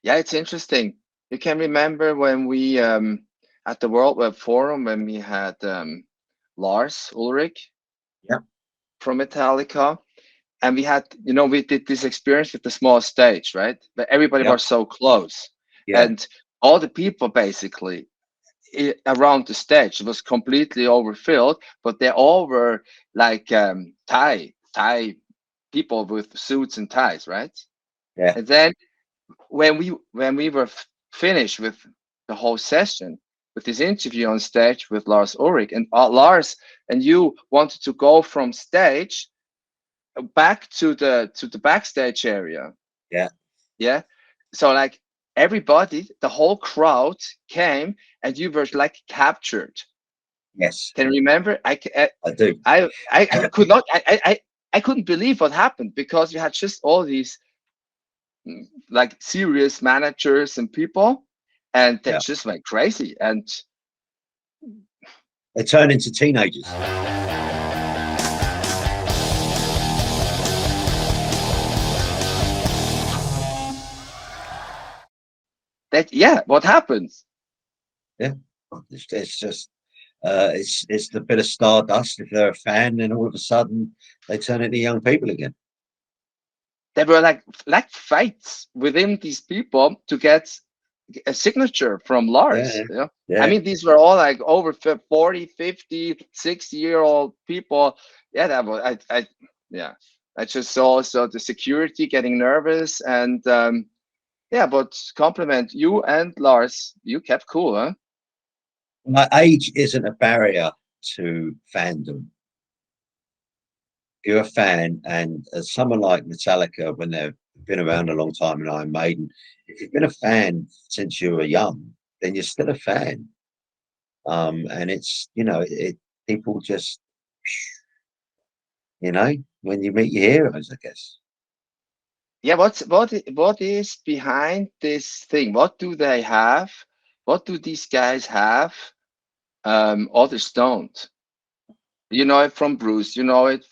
Yeah, it's interesting. You can remember when we at the World Web Forum when we had Lars Ulrich Yeah, from Metallica, and we had, we did this experience with the small stage, right? But everybody yeah, was so close, yeah, and all the people basically around the stage was completely overfilled, but they all were like Thai people with suits and ties, right? yeah. And then when we were finished with the whole session, with this interview on stage with Lars Ulrich, and Lars and you wanted to go from stage back to the backstage area. Yeah. Yeah. So like everybody, the whole crowd came, and you were like captured. Yes, Can you remember? I do. I could not. I couldn't believe what happened, because you had just all these like serious managers and people, and they Yeah, just went crazy. And they turn into teenagers. that, yeah, what happens? Yeah, it's just it's the bit of stardust. If they're a fan, then all of a sudden they turn into young people again. There were like fights within these people to get a signature from Yeah, Lars. I yeah. mean, these were all like over 40, 50, 60-year-old people. Yeah, that was yeah. I just saw the security getting nervous, and yeah, but compliment you and Lars. You kept cool, huh? My age isn't a barrier to fandom. If you're a fan, and as someone like Metallica, when they've been around a long time, and Iron Maiden, if you've been a fan since you were young, then you're still a fan. And it's people just when you meet your heroes, I guess. Yeah, what is behind this thing? What do they have? What do these guys have? Others don't. You know it from Bruce. You know it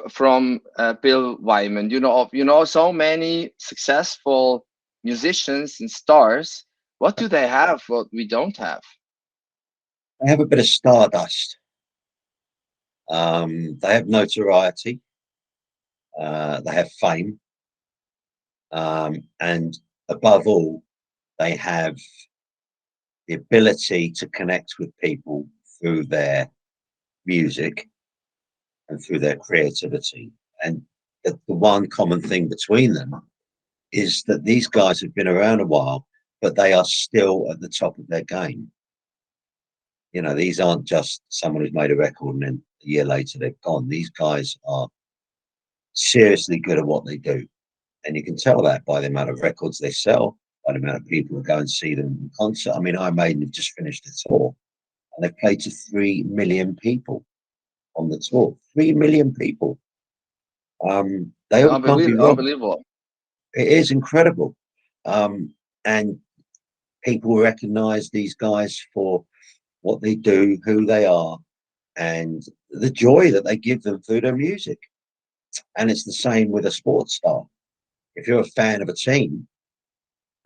from Bill Wyman. You know so many successful musicians and stars. What do they have? What we don't have? They have a bit of stardust. They have notoriety. They have fame, and above all, they have the ability to connect with people through their music and through their creativity. And the one common thing between them is that these guys have been around a while, but they are still at the top of their game. These aren't just someone who's made a record and then a year later they've gone. These guys are seriously good at what they do. And you can tell that by the amount of records they sell, by the amount of people who go and see them in concert. I mean, Iron Maiden have just finished a tour, and they've played to 3 million people on the tour. 3 million people. They all can't be Unbelievable! wrong. Unbelievable! It is incredible. And people recognize these guys for what they do, who they are, and the joy that they give them through their music. And it's the same with a sports star. If you're a fan of a team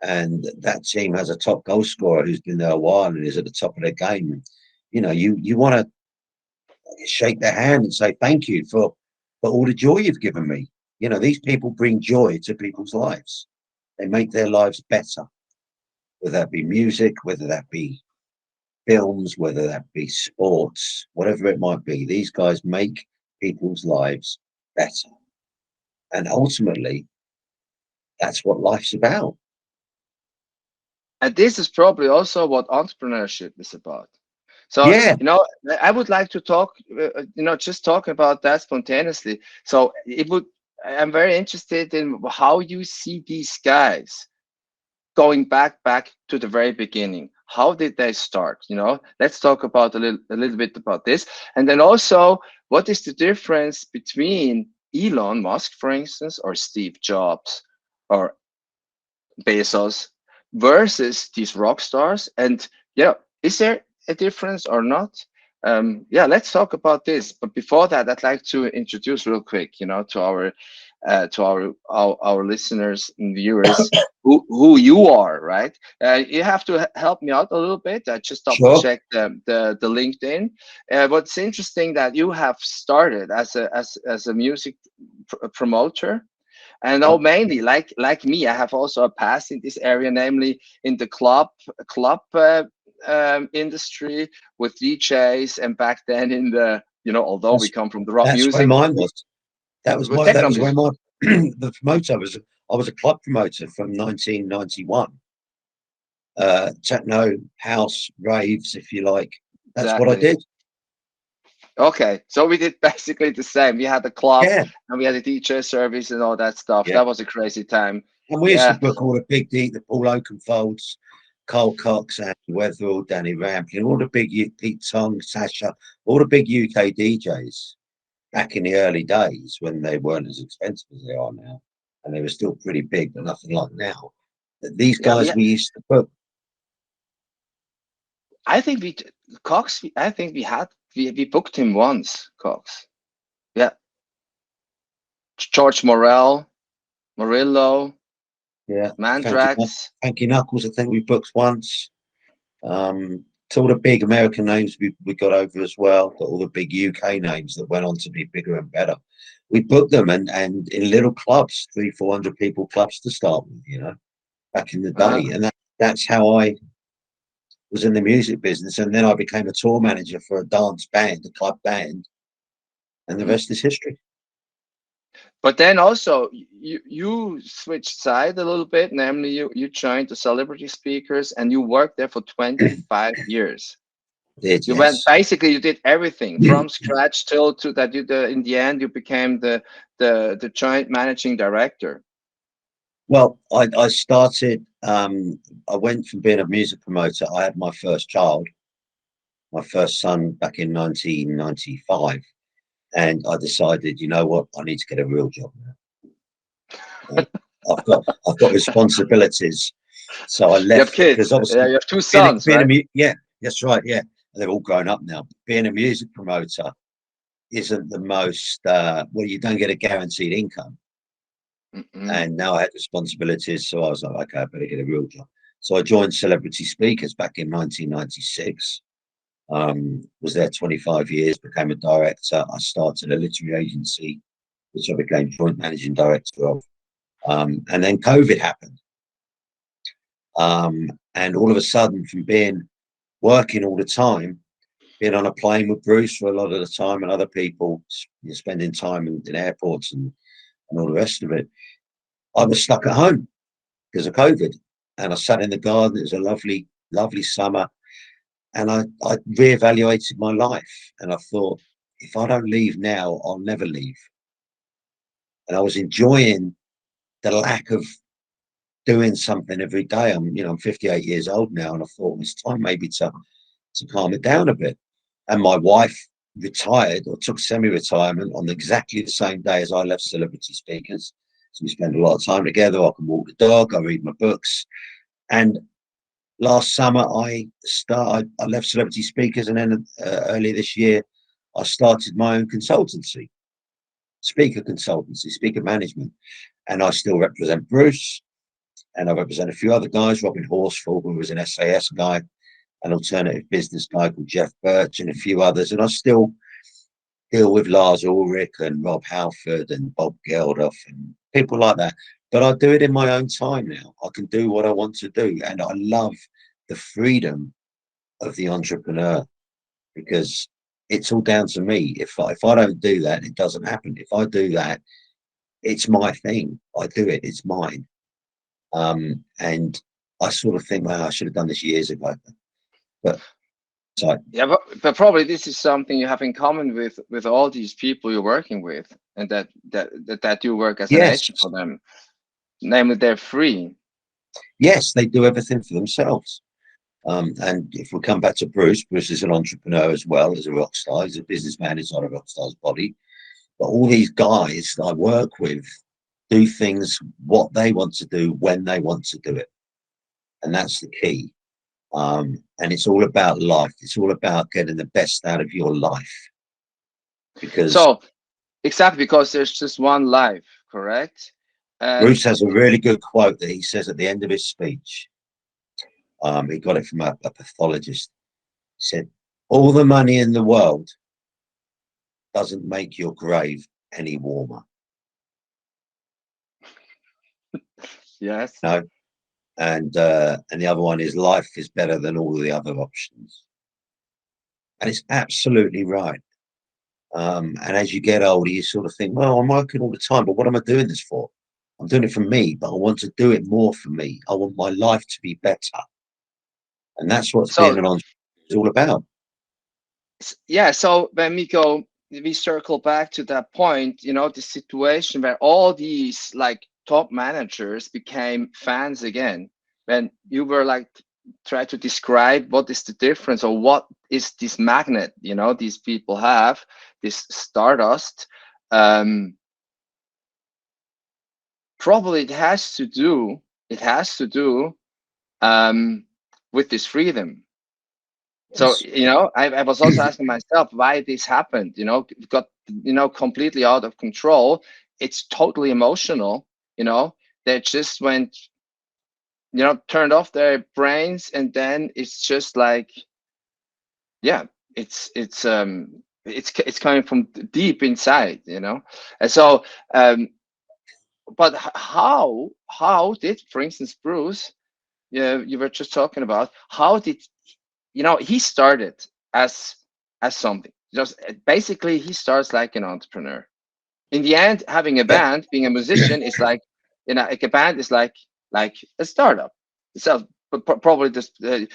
and that team has a top goal scorer who's been there a while and is at the top of their game, you want to shake their hand and say thank you for all the joy you've given me. These people bring joy to people's lives. They make their lives better, whether that be music, whether that be films, whether that be sports, whatever it might be. These guys make people's lives better. And ultimately, that's what life's about. And this is probably also what entrepreneurship is about. So, Yeah. I would like to talk, just talk about that spontaneously. So I'm very interested in how you see these guys going back to the very beginning. How did they start? Let's talk about a little bit about this. And then also, what is the difference between Elon Musk, for instance, or Steve Jobs or Bezos versus these rock stars? And yeah, is there a difference or not? Yeah, let's talk about this. But before that, I'd like to introduce real quick, to our to our listeners and viewers who you are, right? You have to help me out a little bit. I just double Sure. checked the LinkedIn. What's interesting that you have started as a music promoter. And now Yep. mainly like me, I have also a past in this area, namely in the club industry with DJs, and back then in the, although we That's come from the rock that's where music, mine was. with techno Where music. my the promoter was. I was a club promoter from 1991. Techno, house, raves, if you like. That's what I Exactly. did. Okay, so we did basically the same. We had a club Yeah, and we had a DJ service and all that stuff. yeah. That was a crazy time. And we used to Yeah. book all the big the Paul Oakenfolds, Carl Cox, Andy Weatherall, Danny Rampling, all the big Pete Tong, Sasha, all the big UK DJs back in the early days when they weren't as expensive as they are now, and they were still pretty big, but nothing like now. These Yeah, guys we used to book. I think Cox. I think we booked him once, Cox. Yeah, George Morel, Murillo, Yeah, Mandrax. Frankie Knuckles. I think we booked once. To all the big American names we got over as well, but all the big UK names that went on to be bigger and better. We booked them and in little clubs, 300-400 people clubs to start with, back in the Uh, day. And that's how I was in the music business. And then I became a tour manager for a dance band, a club band, and the mm. rest is history. But then also you switched side a little bit. Namely, you joined the celebrity speakers and you worked there for 25 years. Did, You went yes. basically, you did everything from scratch till to that in the end you became the joint managing director. Well, I started, I went from being a music promoter. I had my first child, my first son back in 1995. And I decided, you know what, I need to get a real job now. I've got responsibilities. So I You have left because kids. Yeah, obviously you have two sons, right? yeah, that's right. Yeah. They're all grown up now. Being a music promoter isn't the most, well, you don't get a guaranteed income. Mm-mm. And now I had responsibilities. So I was like, okay, I better get a real job. So I joined Celebrity Speakers back in 1996. Was there 25 years, became a director. I started a literary agency, which I became joint managing director of. And then COVID happened. And all of a sudden, from being working all the time, being on a plane with Bruce for a lot of the time and other people, spending time in airports and all the rest of it, I was stuck at home because of COVID. And I sat in the garden. It was a lovely, lovely summer. And I reevaluated my life. And I thought, if I don't leave now, I'll never leave. And I was enjoying the lack of doing something every day. I'm 58 years old now, and I thought it's time maybe to calm it down a bit. And my wife retired or took semi-retirement on exactly the same day as I left Celebrity Speakers. So we spend a lot of time together. I can walk the dog, I read my books. And last summer I left Celebrity Speakers, and then earlier this year I started my own consultancy, speaker management. And I still represent Bruce, and I represent a few other guys, Robin Horsfall, who was an SAS guy, an alternative business guy called Jeff Birch, and a few others. And I still deal with Lars Ulrich and Rob Halford and Bob Geldof and people like that. But I do it in my own time now. I can do what I want to do. And I love the freedom of the entrepreneur, because it's all down to me. If I don't do that, it doesn't happen. If I do that, it's my thing. I do it. It's mine. And I sort of think, well, I should have done this years ago. But so Yeah, but probably this is something you have in common with all these people you're working with, and that you work as an yes, agent for them. Namely, they're free. yes, they do everything for themselves. And if we come back to Bruce is an entrepreneur as well as a rock star. He's a businessman. He's not a rock star's body. But all these guys that I work with do things what they want to do when they want to do it. And that's the key. And it's all about life. It's all about getting the best out of your life. Because So exactly, because there's just one life, correct? And Bruce has a really good quote that he says at the end of his speech. He got it from a pathologist. He said, "All the money in the world doesn't make your grave any warmer." yes. No, and the other one is life is better than all the other options, and it's absolutely right. And as you get older, you sort of think, well, I'm working all the time, but what am I doing this for? I'm doing it for me, but I want to do it more for me. I want my life to be better, and that's what being So an entrepreneur is all about. yeah, so when we circle back to that point, you know, the situation where all these like top managers became fans again, when you were like try to describe what is the difference or what is this magnet, you know, these people have, this stardust. Probably it has to do with this freedom. So, Yes. you know, I was also asking myself why this happened, you know, it got, you know, completely out of control. It's totally emotional, you know, they just went, you know, turned off their brains, and then it's just like, yeah, it's coming from deep inside, you know. And so, but how did, for instance, Bruce, yeah, you were just talking about, how did, you know, he started as something, just basically he starts like an entrepreneur. In the end, having a Yeah. band, being a musician is like, you know, like a band is like a startup. So probably the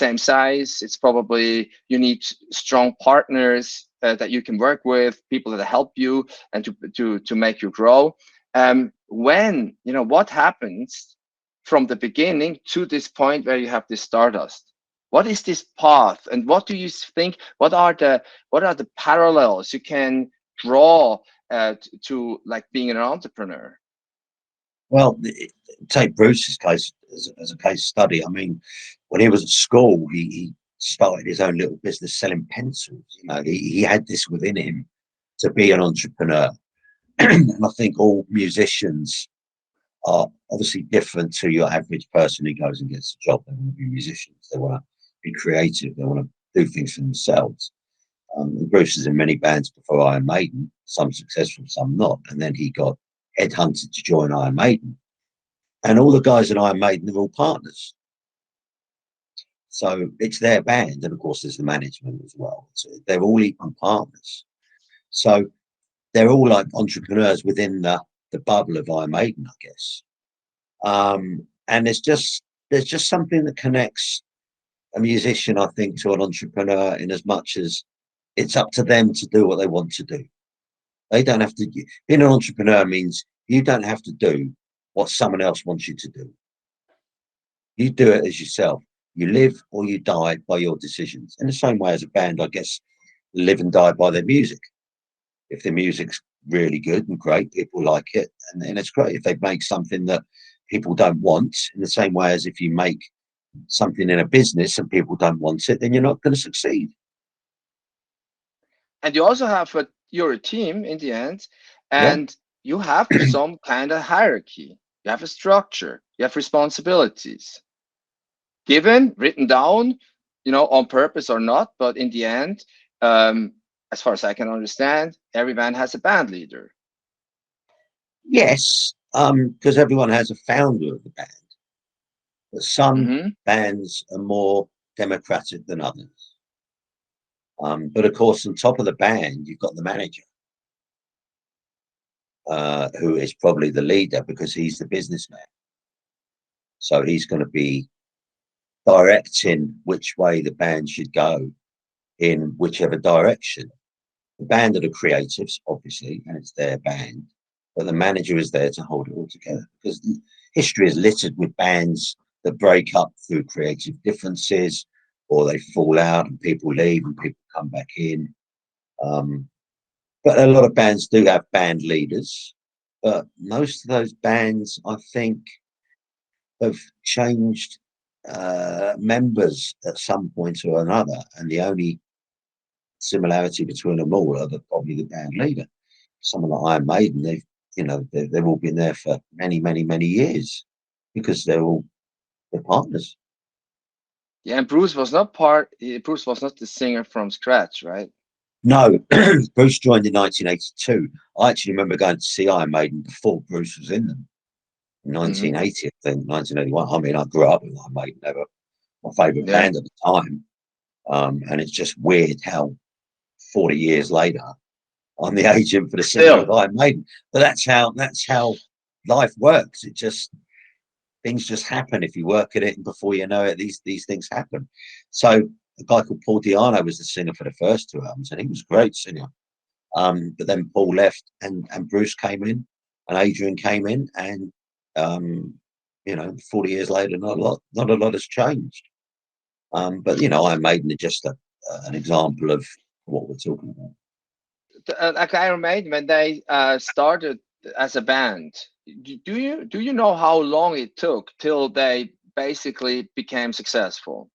same size. It's probably you need strong partners that you can work with, people that help you and to make you grow. When, you know, what happens from the beginning to this point where you have this stardust? What is this path, and what do you think? What are the parallels you can draw to like being an entrepreneur? Well, take Bruce's case as a case study. I mean, when he was at school, he started his own little business selling pencils. You know, he had this within him to be an entrepreneur. And I think all musicians are obviously different to your average person who goes and gets a job. They want to be musicians. They want to be creative. They want to do things for themselves. Bruce is in many bands before Iron Maiden, some successful, some not. And then he got headhunted to join Iron Maiden. And all the guys in Iron Maiden are all partners. So it's their band. And of course, there's the management as well. So they're all equal partners. So they're all like entrepreneurs within the bubble of Iron Maiden, I guess. And there's just something that connects a musician, I think, to an entrepreneur in as much as it's up to them to do what they want to do. They don't have to. Being an entrepreneur means you don't have to do what someone else wants you to do. You do it as yourself. You live or you die by your decisions. In the same way as a band, I guess, live and die by their music. If the music's really good and great, people like it, and it's great. If they make something that people don't want, in the same way as if you make something in a business and people don't want it, then you're not going to succeed. And you also have you're a team in the end, Yeah. and you have some kind of hierarchy, you have a structure, you have responsibilities given, written down, you know, on purpose or not, but in the end, um, as far as I can understand, every band has a band leader. Yes, because everyone has a founder of the band. But some Mm-hmm. bands are more democratic than others. But of course, on top of the band, you've got the manager, who is probably the leader because he's the businessman. So he's going to be directing which way the band should go in whichever direction. The band are the creatives, obviously, and it's their band, but the manager is there to hold it all together because history is littered with bands that break up through creative differences or they fall out and people leave and people come back in. But a lot of bands do have band leaders, but most of those bands, I think, have changed members at some point or another, and the only similarity between them all are probably the band leader. Someone like Iron Maiden, you know, they've all been there for many, many, many years because they're partners. Yeah, and Bruce was not part. Bruce was not the singer from scratch, right? No, Bruce joined in 1982. I actually remember going to see Iron Maiden before Bruce was in them in Hmm. 1980, I think, 1981. I mean, I grew up with Iron Maiden. They were my favourite Yeah, band at the time. And it's just weird how 40 years later, I'm the agent for the singer of still. Iron Maiden. But that's how life works. Things just happen if you work at it, and before you know it, these things happen. So a guy called Paul Di'Anno was the singer for the first two albums, and he was a great singer. But then Paul left, and Bruce came in, and Adrian came in, and um, 40 years later, not a lot has changed. But Iron Maiden are just an example of what we're talking about. Like Iron Maiden, when they started as a band, do you know how long it took till they basically became successful?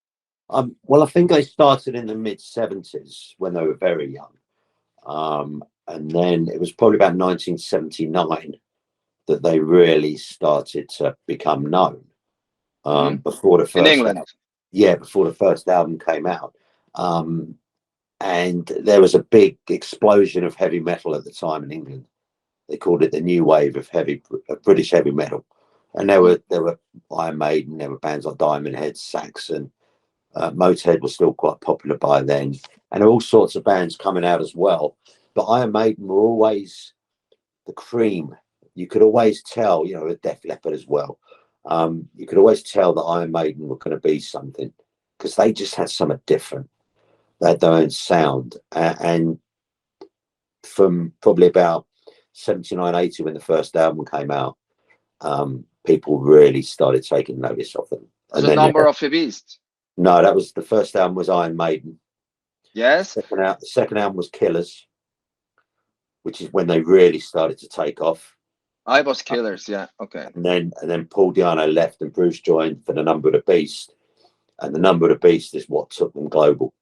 Well, I think they started in the mid-70s when they were very young. And then it was probably about 1979 that they really started to become known. Hmm. Before the In first album, England. yeah, before the first album came out. And there was a big explosion of heavy metal at the time in England. They called it the new wave of British heavy metal. And there were Iron Maiden, there were bands like Diamond Head, Saxon, Motorhead was still quite popular by then, and there were all sorts of bands coming out as well. But Iron Maiden were always the cream. You could always tell, with Def Leppard as well. You could always tell that Iron Maiden were going to be something because they just had something different. They had their own sound, and from probably about 79, 80 when the first album came out, people really started taking notice of them. Was And it then, Number of the Beast? no, that was the first album was Iron Maiden. Yes, The second album was Killers, which is when they really started to take off. I was Killers. Yeah, okay. And then Paul Di'Anno left and Bruce joined for the Number of the Beast, and the Number of the Beast is what took them global.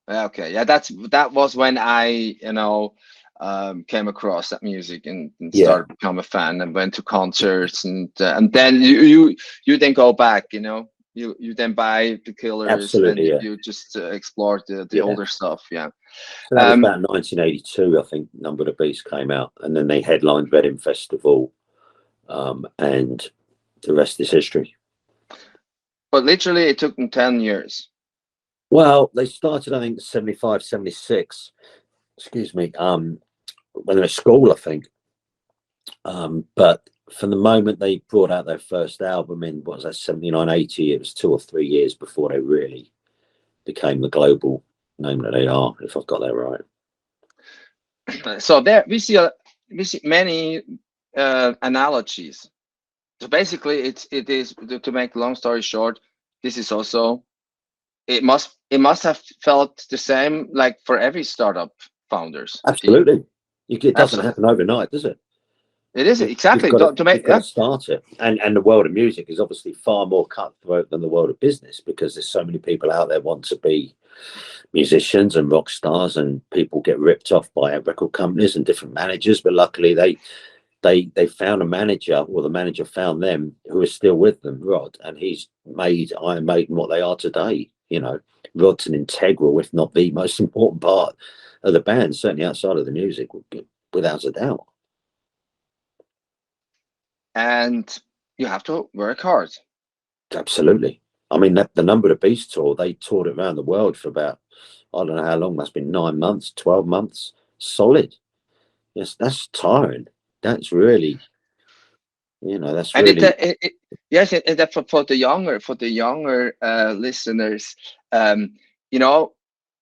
Yeah, okay. Yeah, that was when I came across that music and Yeah, started to become a fan and went to concerts and then you then go back. You then buy the Killers and absolutely. Yeah, you just explore the yeah. older stuff. Yeah. So that was Um, about 1982, I think. Number of the Beast came out, and then they headlined Reading Festival, and the rest is history. but literally it took them 10 years. Well, they started, I think, 75, 76. Excuse me. When they're at school, I think. But from the moment they brought out their first album in, what was that, 79, 80, it was 2 or 3 years before they really became the global name that they are, if I've got that right. So there we see many analogies. So basically, it is to make a long story short. This is also it must have felt the same like for every startup founders team. Absolutely. It doesn't Absolutely, happen overnight, does it? it is You've exactly got to to make, you've got yeah. to start it. And the world of music is obviously far more cutthroat than the world of business because there's so many people out there want to be musicians and rock stars, and people get ripped off by record companies and different managers. But luckily they found a manager, or the manager found them, who is still with them, Rod, and he's made Iron Maiden what they are today. Rod's an integral, if not the most important part of the band, certainly outside of the music, without a doubt. And you have to work hard. Absolutely. I mean, the Number of the Beast tour, they toured it around the world for about, I don't know how long, that's been 9 months, 12 months, solid. Yes, that's tiring. That's really, that's And really, yes, and that for the younger listeners, you know,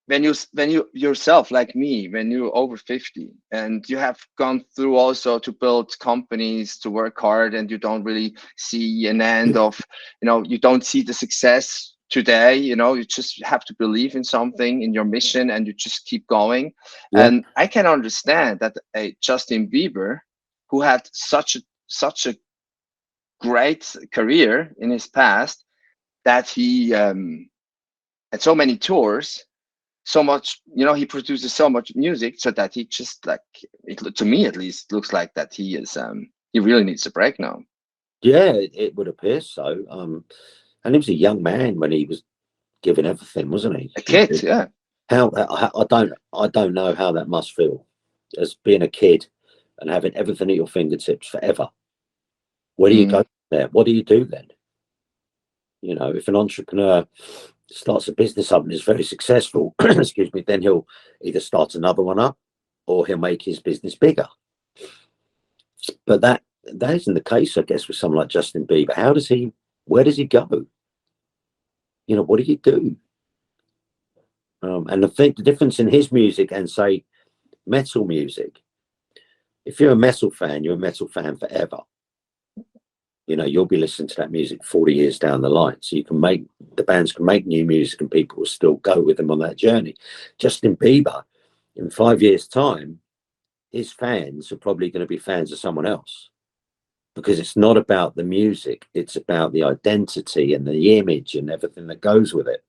when you yourself like me, when you're over 50 and you have gone through also to build companies to work hard and you don't really see an end of, you don't see the success today, you just have to believe in something, in your mission, and you just keep going. yeah, And I can understand that a Justin Bieber, who had such a great career in his past, that he had so many tours, so much, he produces so much music, so that he just like, to me at least, looks like that he is he really needs a break now. Yeah, it would appear so. And he was a young man when he was giving everything, wasn't he? A kid, yeah. How I don't know how that must feel, as being a kid and having everything at your fingertips forever. Where do you go there? What do you do then? If an entrepreneur starts a business up and is very successful, excuse me, then he'll either start another one up or he'll make his business bigger. But that isn't the case, I guess, with someone like Justin Bieber. Where does he go? What do you do? And I think the difference in his music and, say, metal music, if you're a metal fan, you're a metal fan forever. You'll be listening to that music 40 years down the line. So the bands can make new music and people will still go with them on that journey. Justin Bieber, in 5 years' time, his fans are probably going to be fans of someone else, because it's not about the music. It's about the identity and the image and everything that goes with it.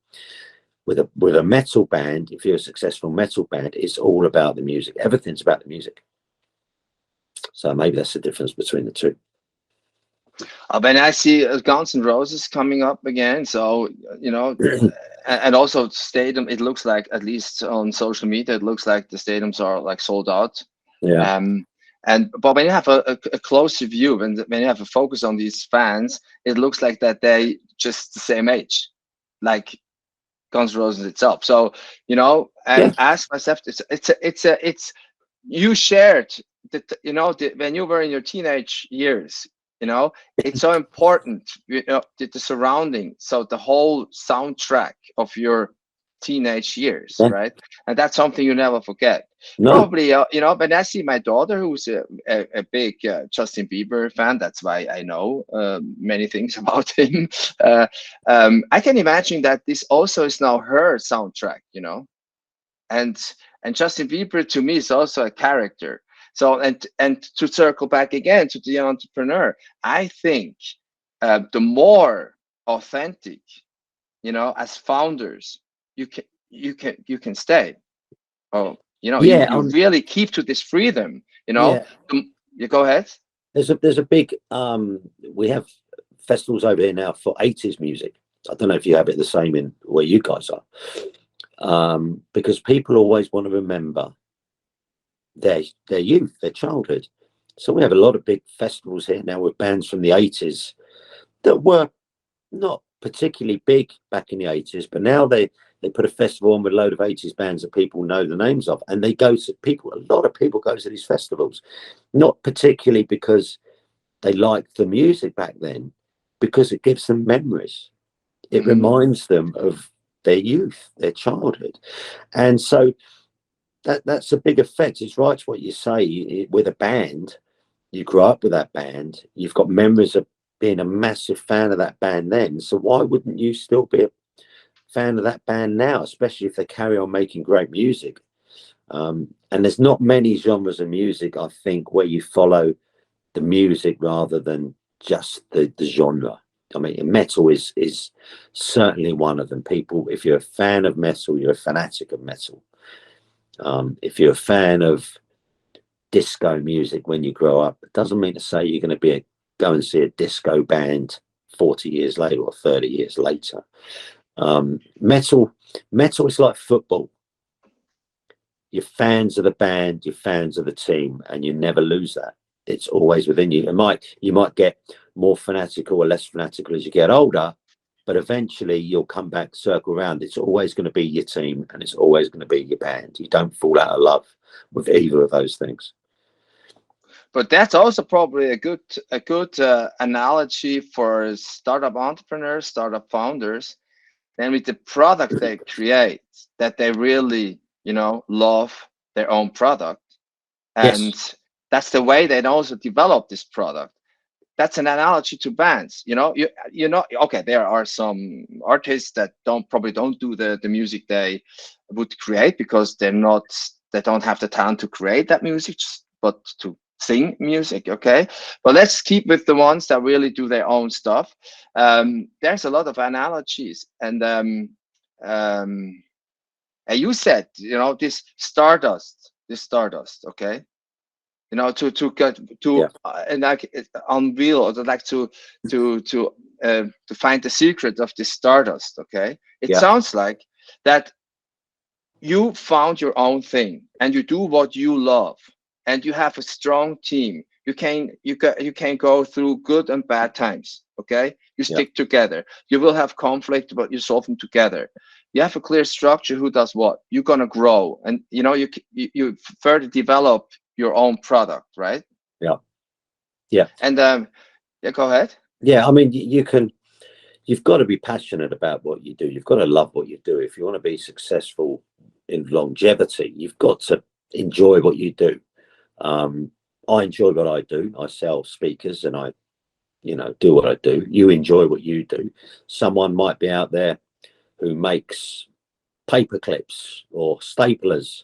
With a metal band, if you're a successful metal band, it's all about the music. Everything's about the music. So maybe that's the difference between the two. When I see Guns N' Roses coming up again, so and also stadium, it looks like, at least on social media, it looks like the stadiums are like sold out. Yeah. But when you have a closer view, when you have a focus on these fans, it looks like that they just the same age, like Guns N' Roses itself. So ask myself, it's you shared that, when you were in your teenage years, it's so important, the surrounding, so the whole soundtrack of your teenage years, right? And that's something you never forget. No. Probably, when I see my daughter, who's a big Justin Bieber fan, that's why I know many things about him. I can imagine that this also is now her soundtrack, and Justin Bieber to me is also a character. So, and to circle back again to the entrepreneur, I think the more authentic, as founders, you can stay. Oh, you really keep to this freedom. Yeah. You go ahead. There's a big we have festivals over here now for 80s music. I don't know if you have it the same in where you guys are, because people always want to remember their youth, their childhood. So we have a lot of big festivals here now with bands from the 80s that were not particularly big back in the 80s, but now they put a festival on with a load of 80s bands that people know the names of, and they go to a lot of people go to these festivals, not particularly because they liked the music back then, because it gives them memories. It reminds them of their youth, their childhood. And so that's a big effect. It's right to what you say. With a band, you grew up with that band, you've got memories of being a massive fan of that band then. So why wouldn't you still be a fan of that band now, especially if they carry on making great music? And there's not many genres of music, I think, where you follow the music rather than just the genre. I mean, metal is certainly one of them. People, if you're a fan of metal, you're a fanatic of metal. If you're a fan of disco music when you grow up, it doesn't mean to say you're going to go and see a disco band 40 years later or 30 years later. Metal is like football. You're fans of the band, you're fans of the team, and you never lose that. It's always within you. You might get more fanatical or less fanatical as you get older, but eventually you'll come back, circle around. It's always going to be your team, and it's always going to be your band. You don't fall out of love with either of those things. But that's also probably a good analogy for startup entrepreneurs, startup founders. Then with the product they create, that they really, love their own product, and that's the way they also develop this product. That's an analogy to bands. Okay, there are some artists that probably don't do the music they would create because they don't have the talent to create that music, but to sing music. Okay, but let's keep with the ones that really do their own stuff. There's a lot of analogies, and And you said, this stardust, okay, to get Yeah, and like unreal, or like to find the secret of this stardust, okay. It yeah, sounds like that you found your own thing and you do what you love, and you have a strong team. You can go through good and bad times, okay. You yeah, stick together. You will have conflict, but you solve them together. You have a clear structure, who does what. You're going to grow, and you further develop your own product, right? yeah, yeah, And yeah, go ahead. yeah. I mean, you've got to be passionate about what you do. You've got to love what you do. If you want to be successful in longevity, you've got to enjoy what you do. I enjoy what I do. I sell speakers and I, do what I do. You enjoy what you do. Someone might be out there who makes paper clips or staplers,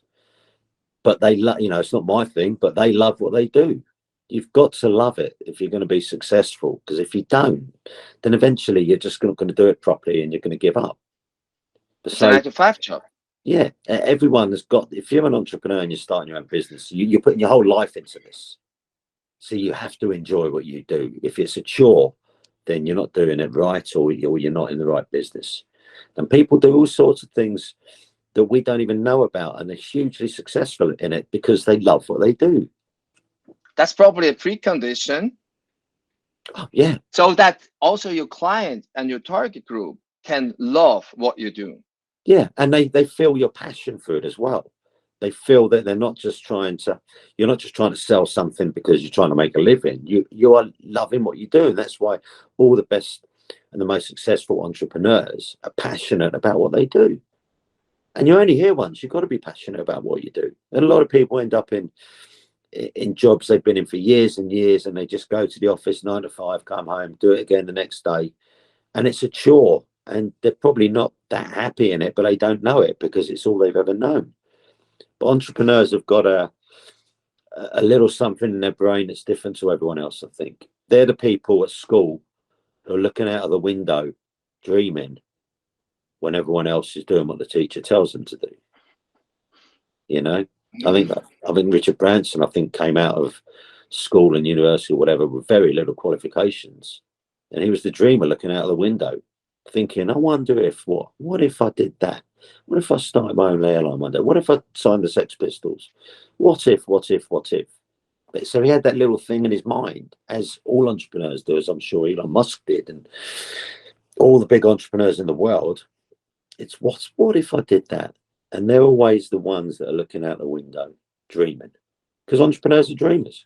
but they love, it's not my thing, but they love what they do. You've got to love it if you're going to be successful, because if you don't, then eventually you're just not going to do it properly and you're going to give up. It's a So 9 to 5 job. yeah, everyone has got, if you're an entrepreneur and you're starting your own business, you're putting your whole life into this. So you have to enjoy what you do. If it's a chore, then you're not doing it right, or you're not in the right business. And people do all sorts of things that we don't even know about, and they're hugely successful in it because they love what they do. That's probably a precondition, Oh, yeah, so that also your client and your target group can love what you do. yeah, and they feel your passion for it as well. They feel that you're not just trying to sell something because you're trying to make a living. You are loving what you do, and that's why all the best and the most successful entrepreneurs are passionate about what they do. And you only hear once. You've got to be passionate about what you do. And a lot of people end up in jobs they've been in for years and years, and they just go to the office 9 to 5, come home, do it again the next day, and it's a chore. And they're probably not that happy in it, but they don't know it because it's all they've ever known. But entrepreneurs have got a little something in their brain that's different to everyone else. I think they're the people at school who are looking out of the window, dreaming, when everyone else is doing what the teacher tells them to do. You know, I think Richard Branson, came out of school and university or whatever with very little qualifications, and he was the dreamer looking out of the window, thinking, "I wonder if what if I did that? What if I started my own airline one day? What if I signed the Sex Pistols? What if? What if? What if?" But so he had that little thing in his mind, as all entrepreneurs do, as I'm sure Elon Musk did, and all the big entrepreneurs in the world. It's what if I did that? And they're always the ones that are looking out the window, dreaming, because entrepreneurs are dreamers.